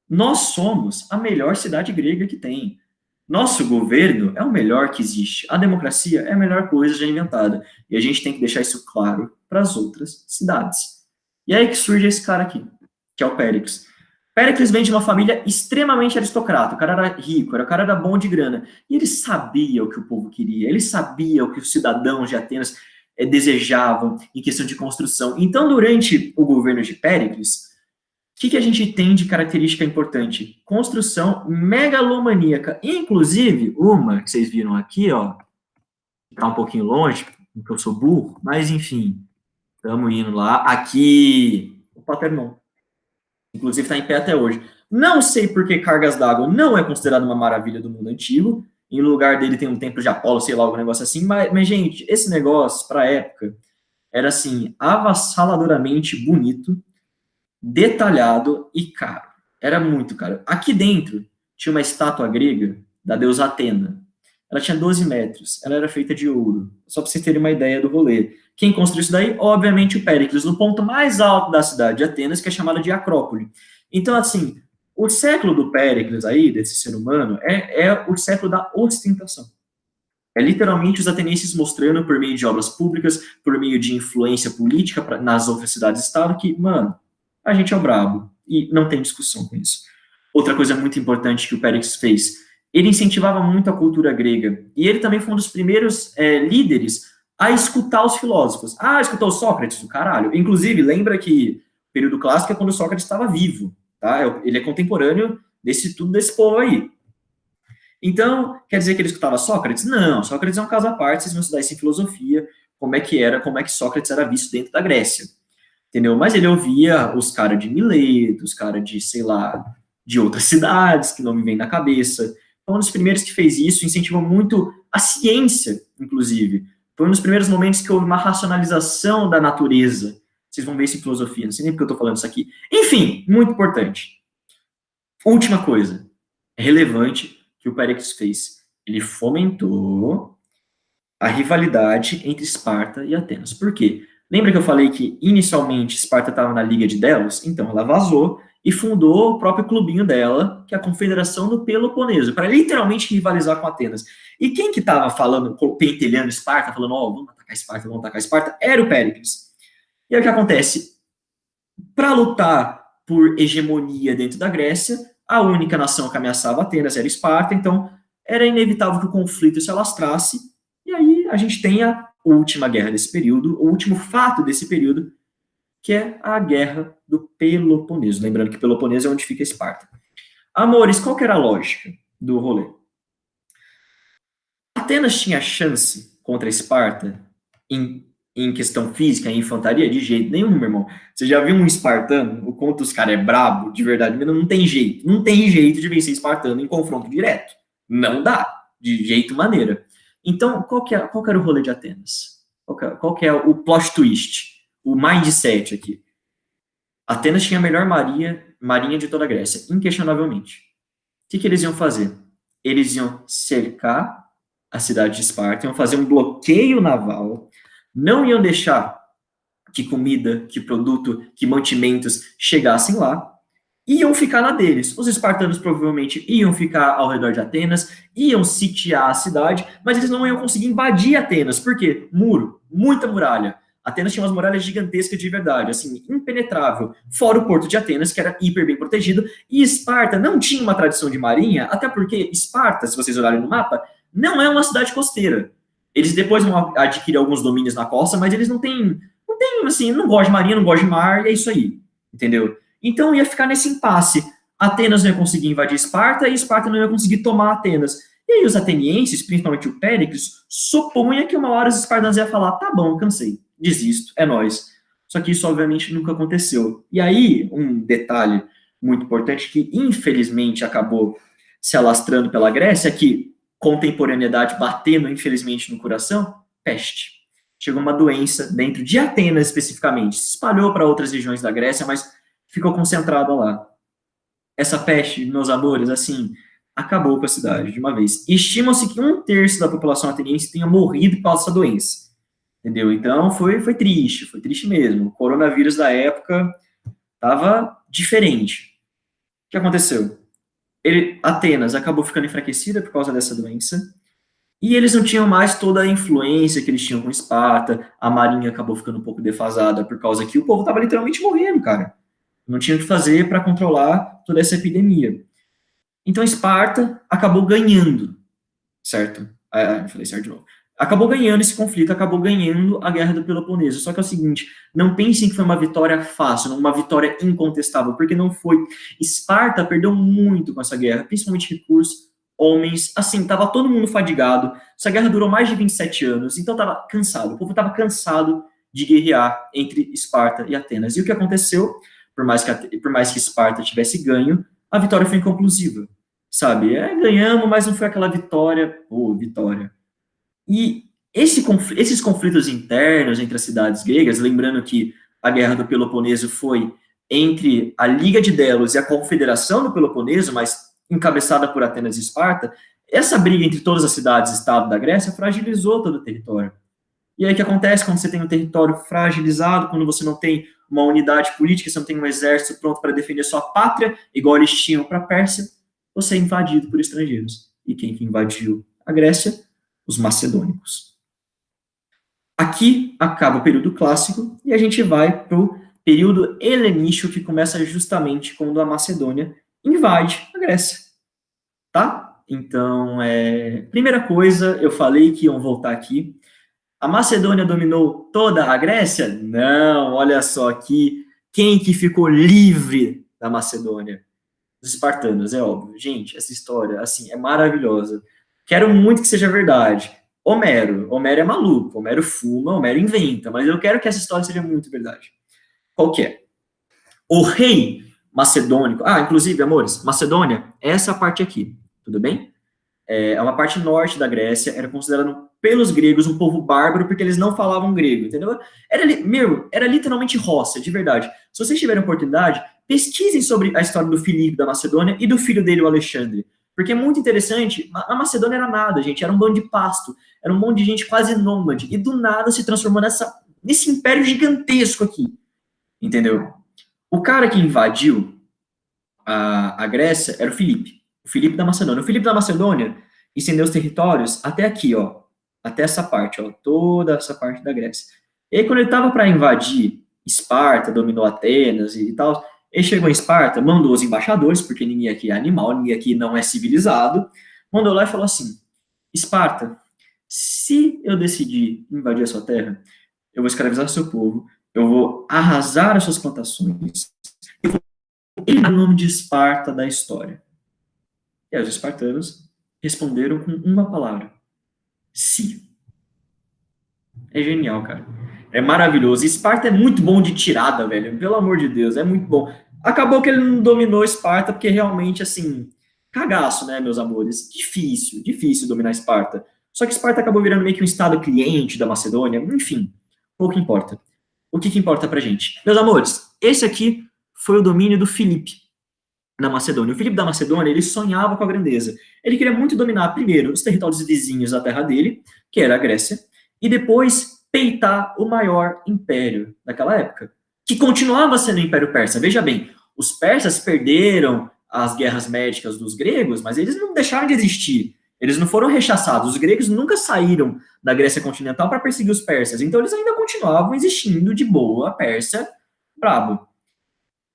nós somos a melhor cidade grega que tem. Nosso governo é o melhor que existe. A democracia é a melhor coisa já inventada. E a gente tem que deixar isso claro para as outras cidades. E aí que surge esse cara aqui, que é o Péricles. Péricles vem de uma família extremamente aristocrata. O cara era rico, o cara era bom de grana. E ele sabia o que o povo queria. Ele sabia o que os cidadãos de Atenas desejavam em questão de construção. Então, durante o governo de Péricles, o que a gente tem de característica importante? Construção megalomaníaca. Inclusive, uma que vocês viram aqui, ó, tá um pouquinho longe, porque eu sou burro, mas enfim, estamos indo lá. Aqui, o Paternon. Inclusive está em pé até hoje. Não sei por que Cargas d'Água não é considerado uma maravilha do mundo antigo. Em lugar dele tem um templo de Apolo, sei lá, algum negócio assim. Mas gente, esse negócio, para a época, era assim, avassaladoramente bonito, detalhado e caro. Era muito caro. Aqui dentro tinha uma estátua grega da deusa Atena. Ela tinha 12 metros. Ela era feita de ouro. Só para vocês terem uma ideia do rolê. Quem construiu isso daí? Obviamente o Péricles, no ponto mais alto da cidade de Atenas, que é chamada de Acrópole. Então, assim, o século do Péricles aí, desse ser humano, é o século da ostentação. É literalmente os atenienses mostrando, por meio de obras públicas, por meio de influência política nas outras cidades-estado, que, mano, a gente é o brabo, e não tem discussão com isso. Outra coisa muito importante que o Péricles fez, ele incentivava muito a cultura grega, e ele também foi um dos primeiros líderes a escutar os filósofos. Ah, escutou Sócrates? O caralho. Inclusive, lembra que o período clássico é quando Sócrates estava vivo, tá? Ele é contemporâneo desse povo aí. Então, quer dizer que ele escutava Sócrates? Não, Sócrates é um caso à parte, vocês vão estudar isso em filosofia, como é que Sócrates era visto dentro da Grécia. Entendeu? Mas ele ouvia os caras de Mileto, os caras de, sei lá, de outras cidades, que não me vem na cabeça. Foi um dos primeiros que fez isso, incentivou muito a ciência, inclusive. Foi um dos primeiros momentos que houve uma racionalização da natureza. Vocês vão ver isso em filosofia, não sei nem porque eu estou falando isso aqui. Enfim, muito importante. Última coisa, relevante, que o Péricles fez. Ele fomentou a rivalidade entre Esparta e Atenas. Por quê? Lembra que eu falei que inicialmente Esparta estava na Liga de Delos? Então ela vazou e fundou o próprio clubinho dela, que é a Confederação do Peloponeso, para literalmente rivalizar com Atenas. E quem que estava falando, pentelhando Esparta, falando, ó, vamos atacar Esparta, era o Péricles. E aí o que acontece? Para lutar por hegemonia dentro da Grécia, a única nação que ameaçava Atenas era Esparta, então era inevitável que o conflito se alastrasse, e aí a gente tem a última guerra desse período, o último fato desse período, que é a Guerra do Peloponeso. Lembrando que Peloponeso é onde fica Esparta. Amores, qual que era a lógica do rolê? Atenas tinha chance contra Esparta em questão física, em infantaria? De jeito nenhum, meu irmão. Você já viu um espartano? O quanto os caras é brabo, de verdade, mas não tem jeito. Não tem jeito de vencer espartano em confronto direto. Não dá, de jeito maneira. Então, qual que era o rolê de Atenas? Qual que é o plot twist? O mindset aqui. Atenas tinha a melhor marinha de toda a Grécia, inquestionavelmente. O que eles iam fazer? Eles iam cercar a cidade de Esparta, iam fazer um bloqueio naval, não iam deixar que comida, que produto, que mantimentos chegassem lá, iam ficar na deles. Os espartanos provavelmente iam ficar ao redor de Atenas, iam sitiar a cidade, mas eles não iam conseguir invadir Atenas. Por quê? Muro, muita muralha. Atenas tinha umas muralhas gigantescas de verdade, assim, impenetrável. Fora o porto de Atenas, que era hiper bem protegido, e Esparta não tinha uma tradição de marinha, até porque Esparta, se vocês olharem no mapa, não é uma cidade costeira. Eles depois vão adquirir alguns domínios na costa, mas eles não têm, assim, não gostam de marinha, não gostam de mar, e é isso aí, entendeu? Então ia ficar nesse impasse. Atenas não ia conseguir invadir Esparta, e Esparta não ia conseguir tomar Atenas. E aí os atenienses, principalmente o Péricles, supunha que uma hora os espartanos iam falar, tá bom, cansei, desisto, é nóis. Só que isso, obviamente, nunca aconteceu. E aí, um detalhe muito importante que, infelizmente, acabou se alastrando pela Grécia, que contemporaneidade batendo, infelizmente, no coração, peste. Chegou uma doença dentro de Atenas, especificamente. Se espalhou para outras regiões da Grécia, mas ficou concentrada lá. Essa peste, meus amores, assim, acabou com a cidade de uma vez. Estima-se que 1/3 da população ateniense tenha morrido por causa dessa doença. Entendeu? Então, foi triste mesmo. O coronavírus da época estava diferente. O que aconteceu? Atenas acabou ficando enfraquecida por causa dessa doença, e eles não tinham mais toda a influência que eles tinham com Esparta, a marinha acabou ficando um pouco defasada por causa que o povo estava literalmente morrendo, cara. Não tinha o que fazer para controlar toda essa epidemia. Então, Esparta acabou ganhando, certo? Eu falei certo de novo. Acabou ganhando esse conflito, acabou ganhando a Guerra do Peloponeso. Só que é o seguinte, não pensem que foi uma vitória fácil, uma vitória incontestável, porque não foi. Esparta perdeu muito com essa guerra, principalmente recursos, homens, assim, tava todo mundo fadigado. Essa guerra durou mais de 27 anos, então tava cansado. O povo tava cansado de guerrear entre Esparta e Atenas. E o que aconteceu? Por mais que Esparta tivesse ganho, a vitória foi inconclusiva, sabe? Ganhamos, mas não foi aquela vitória, vitória. E esses conflitos internos entre as cidades gregas, lembrando que a Guerra do Peloponeso foi entre a Liga de Delos e a Confederação do Peloponeso, mas encabeçada por Atenas e Esparta, essa briga entre todas as cidades-estado da Grécia fragilizou todo o território. E aí o que acontece quando você tem um território fragilizado, quando você não tem uma unidade política, você não tem um exército pronto para defender sua pátria, igual eles tinham para a Pérsia, você é invadido por estrangeiros. E quem que invadiu a Grécia? Os macedônicos. Aqui acaba o período clássico e a gente vai para o período helenístico, que começa justamente quando a Macedônia invade a Grécia, tá? Então, primeira coisa, eu falei que iam voltar aqui. A Macedônia dominou toda a Grécia? Não, olha só aqui, quem que ficou livre da Macedônia? Os espartanos, é óbvio. Gente, essa história, assim, é maravilhosa. Quero muito que seja verdade. Homero é maluco, Homero fuma, Homero inventa, mas eu quero que essa história seja muito verdade. Qual que é? O rei macedônico, inclusive, amores, Macedônia, essa parte aqui, tudo bem? É uma parte norte da Grécia, era considerado pelos gregos um povo bárbaro, porque eles não falavam grego, entendeu? Era literalmente roça, de verdade. Se vocês tiverem oportunidade, pesquisem sobre a história do Filipe da Macedônia e do filho dele, o Alexandre. Porque é muito interessante, a Macedônia era nada, gente, era um bando de pasto, era um monte de gente quase nômade, e do nada se transformou nesse império gigantesco aqui, entendeu? O cara que invadiu a Grécia era o Filipe da Macedônia. O Filipe da Macedônia estendeu os territórios até aqui, ó, até essa parte, ó, toda essa parte da Grécia. E aí, quando ele estava para invadir Esparta, dominou Atenas e tal, ele chegou em Esparta, mandou os embaixadores, porque ninguém aqui é animal, ninguém aqui não é civilizado, mandou lá e falou assim: Esparta, se eu decidir invadir a sua terra, eu vou escravizar o seu povo, eu vou arrasar as suas plantações, ele é o nome de Esparta da história. E aí os espartanos responderam com uma palavra: sim. É genial, cara. É maravilhoso. Esparta é muito bom de tirada, velho. Pelo amor de Deus, é muito bom. Acabou que ele não dominou Esparta, porque realmente, assim, cagaço, né, meus amores? Difícil, difícil dominar Esparta. Só que Esparta acabou virando meio que um estado cliente da Macedônia. Enfim, pouco importa. O que importa pra gente? Meus amores, esse aqui foi o domínio do Filipe na Macedônia. O Filipe da Macedônia, ele sonhava com a grandeza. Ele queria muito dominar, primeiro, os territórios vizinhos da terra dele, que era a Grécia, e depois peitar o maior império daquela época, que continuava sendo o Império Persa. Veja bem, os persas perderam as guerras médicas dos gregos, mas eles não deixaram de existir. Eles não foram rechaçados. Os gregos nunca saíram da Grécia continental para perseguir os persas. Então eles ainda continuavam existindo de boa, Pérsia, brabo.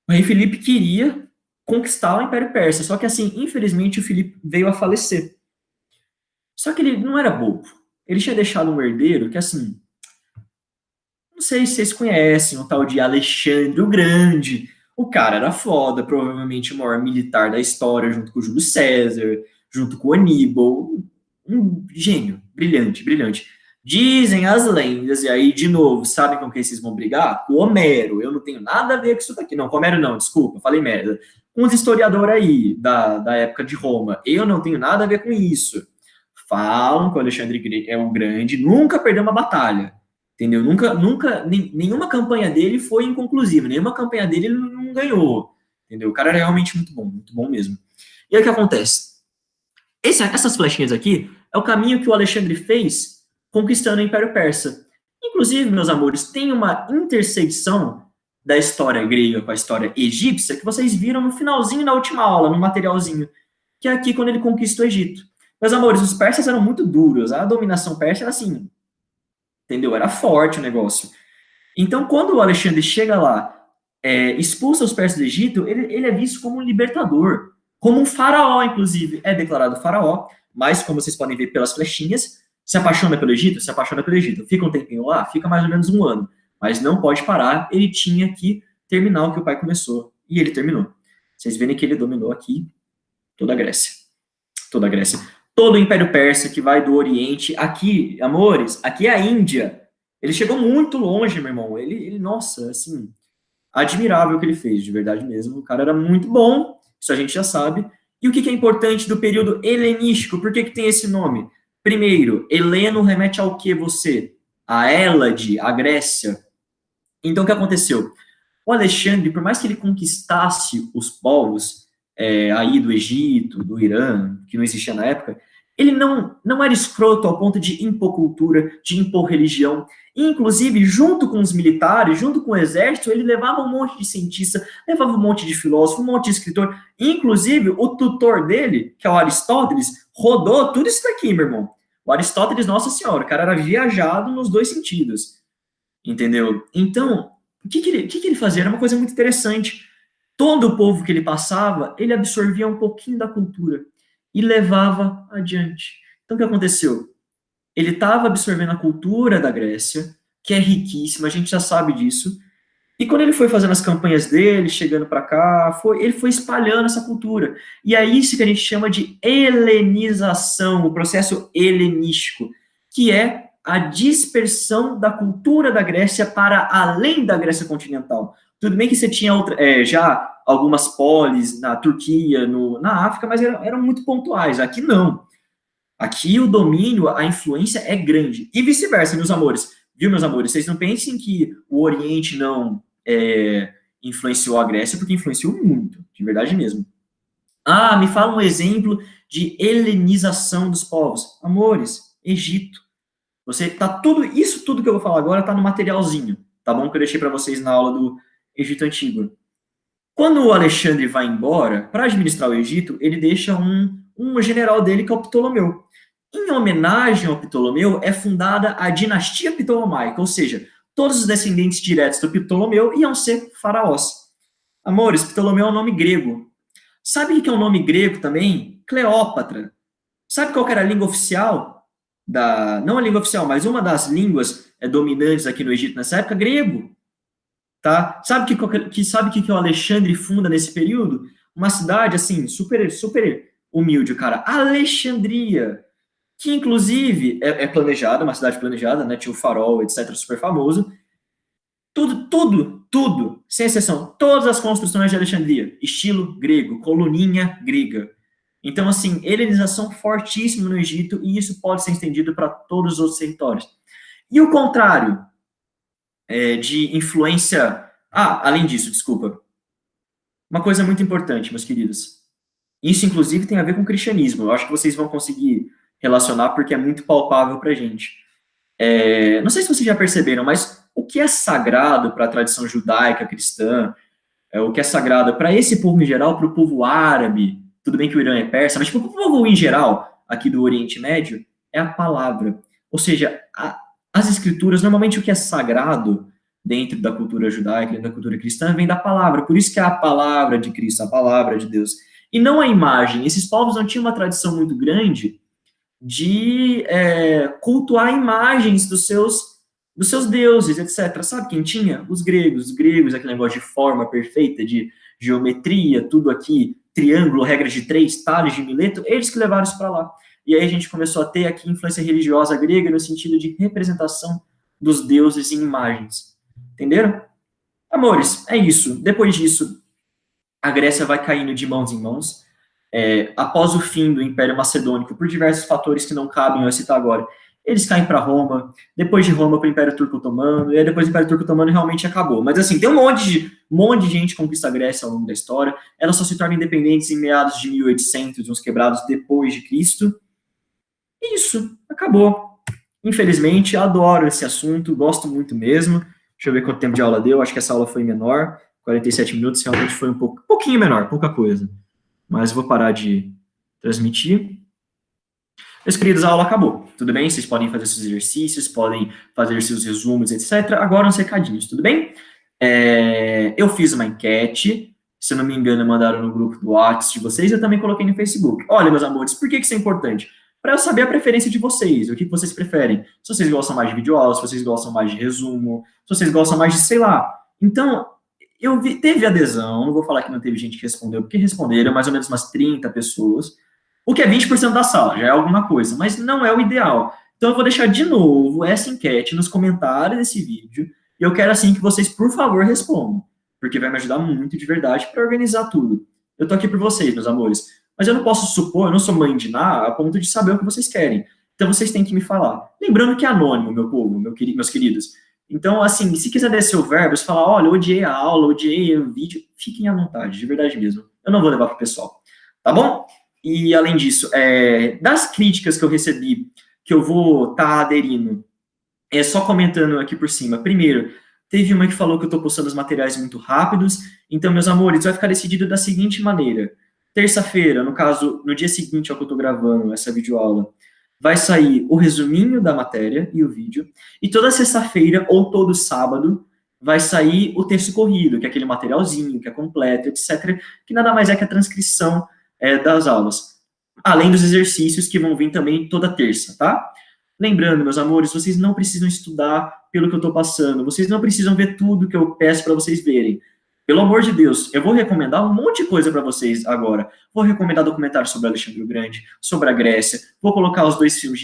O rei Filipe queria conquistar o Império Persa, só que assim, infelizmente o Filipe veio a falecer. Só que ele não era bobo. Ele tinha deixado um herdeiro que assim, não sei se vocês conhecem, um tal de Alexandre o Grande. O cara era foda, provavelmente o maior militar da história, junto com o Júlio César, junto com o Aníbal. Um gênio, brilhante, brilhante. Dizem as lendas, e aí, de novo, sabem com quem vocês vão brigar? Com o Homero. Eu não tenho nada a ver com isso daqui. Não, com o Homero não, desculpa, falei merda. Com os historiadores aí, da época de Roma. Eu não tenho nada a ver com isso. Falam que o Alexandre é o Grande, nunca perdeu uma batalha. Entendeu? Nenhuma campanha dele foi inconclusiva, nenhuma campanha dele ele não ganhou. Entendeu? O cara era realmente muito bom mesmo. E aí o que acontece? Essas flechinhas aqui é o caminho que o Alexandre fez conquistando o Império Persa. Inclusive, meus amores, tem uma intersecção da história grega com a história egípcia que vocês viram no finalzinho da última aula, no materialzinho, que é aqui quando ele conquista o Egito. Meus amores, os persas eram muito duros, a dominação persa era assim, entendeu? Era forte o negócio. Então, quando o Alexandre chega lá, expulsa os persas do Egito, ele é visto como um libertador, como um faraó, inclusive. É declarado faraó, mas, como vocês podem ver pelas flechinhas, se apaixona pelo Egito? Se apaixona pelo Egito. Fica um tempinho lá? Fica mais ou menos um ano. Mas não pode parar, ele tinha que terminar o que o pai começou. E ele terminou. Vocês verem que ele dominou aqui toda a Grécia. Toda a Grécia. Todo o Império Persa que vai do Oriente. Aqui, amores, aqui é a Índia. Ele chegou muito longe, meu irmão. Nossa, assim, admirável o que ele fez, de verdade mesmo. O cara era muito bom, isso a gente já sabe. E o que é importante do período helenístico? Por que tem esse nome? Primeiro, Heleno remete ao que você? A Hélade, a Grécia. Então, o que aconteceu? O Alexandre, por mais que ele conquistasse os povos aí do Egito, do Irã, que não existia na época, ele não era escroto ao ponto de impor cultura, de impor religião. Inclusive, junto com os militares, junto com o exército, ele levava um monte de cientista, levava um monte de filósofo, um monte de escritor. Inclusive, o tutor dele, que é o Aristóteles, rodou tudo isso daqui, meu irmão. O Aristóteles, nossa senhora, o cara era viajado nos dois sentidos. Entendeu? Então, o que ele fazia? Era uma coisa muito interessante. Todo o povo que ele passava, ele absorvia um pouquinho da cultura e levava adiante. Então, o que aconteceu? Ele estava absorvendo a cultura da Grécia, que é riquíssima, a gente já sabe disso. E quando ele foi fazendo as campanhas dele, chegando para cá, ele foi espalhando essa cultura. E é isso que a gente chama de helenização, o processo helenístico, que é a dispersão da cultura da Grécia para além da Grécia continental. Tudo bem que você tinha já algumas polis na Turquia, na África, mas eram muito pontuais. Aqui não. Aqui o domínio, a influência é grande. E vice-versa, meus amores. Viu, meus amores? Vocês não pensem que o Oriente não influenciou a Grécia, porque influenciou muito, de verdade mesmo. Ah, me fala um exemplo de helenização dos povos. Amores, Egito. Isso tudo que eu vou falar agora tá no materialzinho, tá bom? Que eu deixei para vocês na aula do Egito Antigo. Quando o Alexandre vai embora, para administrar o Egito, ele deixa um general dele, que é o Ptolomeu. Em homenagem ao Ptolomeu, é fundada a dinastia Ptolomaica, ou seja, todos os descendentes diretos do Ptolomeu iam ser faraós. Amores, Ptolomeu é um nome grego. Sabe o que é um nome grego também? Cleópatra. Sabe qual que era a língua oficial? Não a língua oficial, mas uma das línguas dominantes aqui no Egito nessa época? Grego. Tá? Sabe que o Alexandre funda nesse período? Uma cidade, assim, super, super humilde, cara. Alexandria, que inclusive é planejada, uma cidade planejada, né? Tinha o farol, etc., super famoso. Tudo, sem exceção, todas as construções de Alexandria, estilo grego, coluninha grega. Então, assim, helenização fortíssima no Egito, e isso pode ser estendido para todos os outros territórios. E o contrário, de influência... além disso, desculpa. Uma coisa muito importante, meus queridos. Isso, inclusive, tem a ver com o cristianismo. Eu acho que vocês vão conseguir relacionar, porque é muito palpável para a gente. Não sei se vocês já perceberam, mas o que é sagrado para a tradição judaica, cristã, o que é sagrado para esse povo em geral, para o povo árabe, tudo bem que o Irã é persa, mas para o povo em geral, aqui do Oriente Médio, é a palavra. Ou seja, as escrituras, normalmente o que é sagrado dentro da cultura judaica, dentro da cultura cristã, vem da palavra. Por isso que é a palavra de Cristo, a palavra de Deus. E não a imagem. Esses povos não tinham uma tradição muito grande de cultuar imagens dos seus deuses, etc. Sabe quem tinha? Os gregos, aquele negócio de forma perfeita, de geometria, tudo aqui, triângulo, regras de três, Tales de Mileto, eles que levaram isso para lá. E aí a gente começou a ter aqui influência religiosa grega no sentido de representação dos deuses em imagens. Entenderam? Amores, é isso. Depois disso, a Grécia vai caindo de mãos em mãos. Após o fim do Império Macedônico, por diversos fatores que não cabem eu citar agora, eles caem para Roma, depois de Roma para o Império Turco Otomano, e aí depois do Império Turco Otomano realmente acabou. Mas assim, tem um monte de gente que conquista a Grécia ao longo da história, elas só se tornam independentes em meados de 1800, uns quebrados depois de Cristo. E isso, acabou. Infelizmente, adoro esse assunto, gosto muito mesmo. Deixa eu ver quanto tempo de aula deu, acho que essa aula foi menor, 47 minutos, realmente foi pouquinho menor, pouca coisa. Mas eu vou parar de transmitir. Meus queridos, a aula acabou, tudo bem? Vocês podem fazer seus exercícios, podem fazer seus resumos, etc. Agora uns recadinhos, tudo bem? Eu fiz uma enquete, se eu não me engano, mandaram no grupo do WhatsApp de vocês, eu também coloquei no Facebook. Olha, meus amores, por que isso é importante? Para eu saber a preferência de vocês, o que vocês preferem. Se vocês gostam mais de videoaula, se vocês gostam mais de resumo, se vocês gostam mais de, sei lá. Então, teve adesão, não vou falar que não teve gente que respondeu, porque responderam mais ou menos umas 30 pessoas, o que é 20% da sala, já é alguma coisa, mas não é o ideal. Então eu vou deixar de novo essa enquete nos comentários desse vídeo, e eu quero assim que vocês, por favor, respondam, porque vai me ajudar muito de verdade para organizar tudo. Eu tô aqui por vocês, meus amores, mas eu não posso supor, eu não sou mãe de Ná, a ponto de saber o que vocês querem. Então vocês têm que me falar. Lembrando que é anônimo, meu povo, meus queridos. Então, assim, se quiser descer o verbo, se falar, olha, odiei a aula, odiei o vídeo, fiquem à vontade, de verdade mesmo. Eu não vou levar pro pessoal, tá bom? E, além disso, das críticas que eu recebi, que eu vou estar aderindo, só comentando aqui por cima. Primeiro, teve uma que falou que eu estou postando os materiais muito rápidos. Então, meus amores, vai ficar decidido da seguinte maneira. Terça-feira, no caso, no dia seguinte ao que eu estou gravando essa videoaula, vai sair o resuminho da matéria e o vídeo. E toda sexta-feira, ou todo sábado, vai sair o texto corrido, que é aquele materialzinho, que é completo, etc., que nada mais é que a transcrição das aulas, além dos exercícios que vão vir também toda terça, tá? Lembrando, meus amores, vocês não precisam estudar pelo que eu estou passando, vocês não precisam ver tudo que eu peço para vocês verem. Pelo amor de Deus, eu vou recomendar um monte de coisa para vocês agora. Vou recomendar documentários sobre Alexandre o Grande, sobre a Grécia, vou colocar os 2 filmes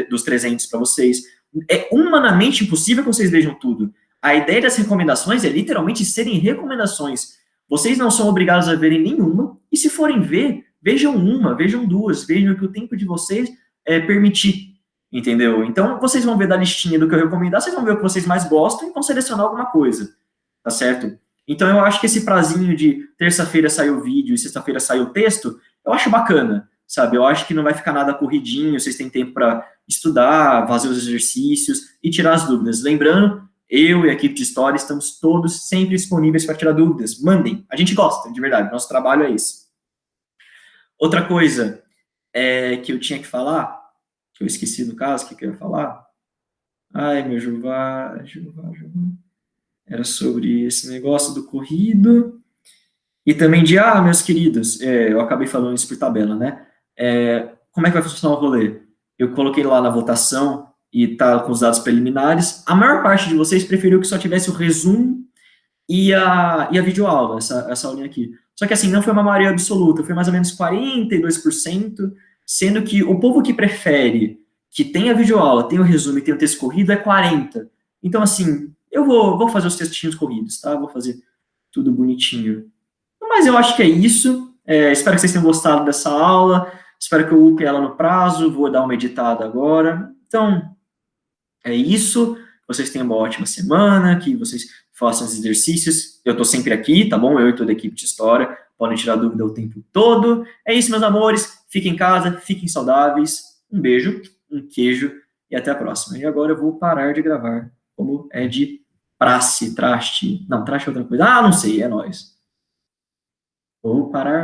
dos 300 para vocês. É humanamente impossível que vocês vejam tudo. A ideia das recomendações é literalmente serem recomendações. Vocês não são obrigados a verem nenhuma, e se forem ver, vejam uma, vejam duas, vejam o que o tempo de vocês permitir, entendeu? Então, vocês vão ver da listinha do que eu recomendar, vocês vão ver o que vocês mais gostam e vão selecionar alguma coisa, tá certo? Então, eu acho que esse prazinho de terça-feira sair o vídeo e sexta-feira sair o texto, eu acho bacana, sabe? Eu acho que não vai ficar nada corridinho, vocês têm tempo para estudar, fazer os exercícios e tirar as dúvidas. Lembrando, Eu e a equipe de História estamos todos sempre disponíveis para tirar dúvidas. Mandem. A gente gosta, de verdade. Nosso trabalho é isso. Outra coisa que eu tinha que falar, que eu esqueci no caso, que eu ia falar. Ai, meu Juvá. Era sobre esse negócio do corrido. E também de, meus queridos, eu acabei falando isso por tabela, né? Como é que vai funcionar o rolê? Eu coloquei lá na votação e tá com os dados preliminares. A maior parte de vocês preferiu que só tivesse o resumo e a videoaula, essa aulinha aqui. Só que assim, não foi uma maioria absoluta, foi mais ou menos 42%, sendo que o povo que prefere que tenha videoaula, tenha o resumo e tenha o texto corrido é 40%. Então, assim, eu vou fazer os textinhos corridos, tá? Vou fazer tudo bonitinho. Mas eu acho que é isso. Espero que vocês tenham gostado dessa aula. Espero que eu upe ela no prazo. Vou dar uma editada agora. Então, é isso. Vocês tenham uma ótima semana, que vocês façam os exercícios. Eu estou sempre aqui, tá bom? Eu e toda a equipe de História. Podem tirar dúvida o tempo todo. É isso, meus amores. Fiquem em casa, fiquem saudáveis. Um beijo, um queijo e até a próxima. E agora eu vou parar de gravar, como é de praxe, traste. Não, traste é outra coisa. Não sei, é nóis. Vou parar.